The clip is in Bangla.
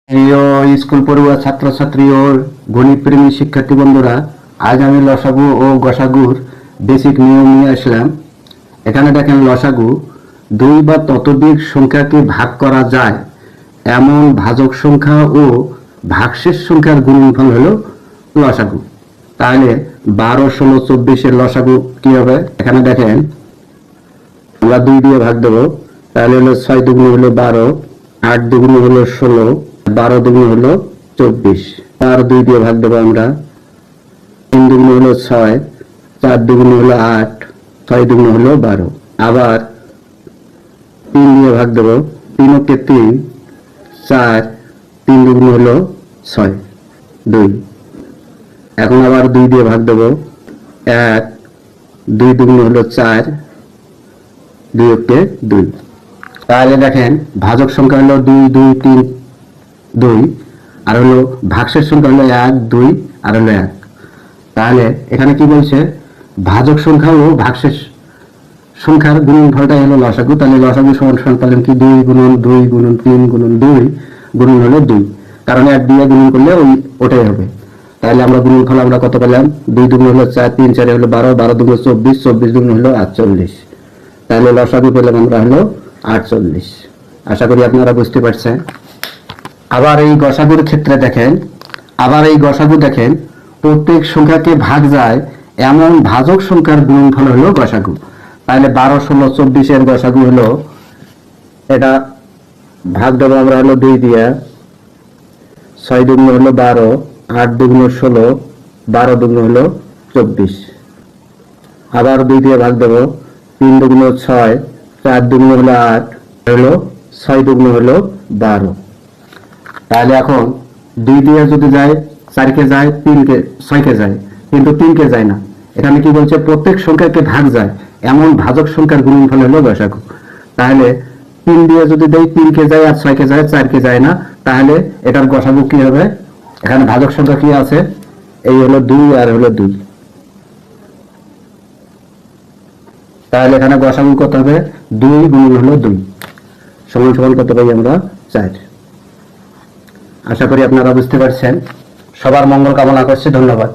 প্রিয় স্কুল পড়ুয়া ছাত্রছাত্রী ও গণিতপ্রেমী শিক্ষার্থী বন্ধুরা, আজ আমি লসাগু ও গসাগুর বেসিক নিয়ম নিয়ে আসলাম। এখানে দেখেন, লসাগু দুই বা ততোধিক সংখ্যাকে ভাগ করা যায় এমন ভাজক সংখ্যা ও ভাগশেষ সংখ্যার গুণনফল হলো লসাগু। তাহলে 12, 16, 24 লসাগু কি হবে? এখানে দেখেন, আমরা 2 দিয়ে ভাগ দেবো। তাহলে হলো 6 দুগুণ হলো 12, 8 দুগুণ হলো 16, 12 দুগুণ হলো 24। আর 2 দিয়ে ভাগ দেবো আমরা। 3 দুগুণ হলো 6, 4 দুগুণ হলো 8, 6 দুগুণ হলো 12। আবার 3 দিয়ে ভাগ দেবো। 3 কে 3, 4, 3 দুগুণ হলো 6, 2। এখন আবার 2 দিয়ে ভাগ দেবো। 1, 2 দুগুণ হলো 4, 2 কে 2। তাহলে দেখেন, ভাজক সংখ্যা হলো 2, 2, 3, 2, আর হলো ভাগশেষ সংখ্যা হলো 1, 2, আর হলো 1। তাহলে এখানে কি বলছে? ভাজক সংখ্যা ও ভাগশেষ সংখ্যার গুণনফলটাই হলো লসাগু। তাহলে লসাগু সমান সমান পেলাম কি? 2 গুণন 2 গুণন 3 গুণন 2 গুণন হলো 2, কারণ 1 দিয়ে গুণন করলে ওটাই হবে। তাহলে আমরা গুণনফল আমরা কত পেলাম? 2 দুগুণ হলো 4, 3 4 হলো 12, 12 দুগুণ 24, 24 দুগুণ হলো 48। তাহলে লসাগু পেলাম আমরা হলো 48। আশা করি আপনারা বুঝতে পারছেন। আবার এই গসাগুর ক্ষেত্রে দেখেন, প্রত্যেক সংখ্যাকে ভাগ যায় এমন ভাজক সংখ্যার গুণনফল হলো গসাগু। তাহলে 12, 16, 24 এর গসাগু হলো, এটা ভাগ দেবো আমরা হলো 2 দিয়ে। 6 দুগুণ হলো 12, 8 দুগুণ 16, 12 দুগুণ হলো 24। আবার 2 দিয়ে ভাগ দেবো। 3 দুগুণ 6, 4 দুগুণ হলো 8, হলো 6 দুগুণ হলো 12। তাহলে এখন 2 দিয়ে যদি যায় 4 কে যায়, 3 কে 6 কে যায়, কিন্তু 3 কে যায় না। এখানে কি বলছে? প্রত্যেক সংখ্যাকে ভাগ যায় এমন ভাজক সংখ্যার গুণনফল হলো গসাগু। তাহলে 3 দিয়ে যদি দেই, 3 কে যায় আর 6 কে যায়, 4 কে যায় না, তাহলে এটার গসাগু কি হবে? এখানে ভাজক সংখ্যা কি আছে? এই হলো 2 আর হলো 2। তাহলে এখানে গসাগু কত হবে? 2 গুণন হলো 2 সমান সমান কত পাই আমরা? 4। আশা করি আপনারা বুঝতে পারছেন। সবার মঙ্গল কামনা করছি। ধন্যবাদ।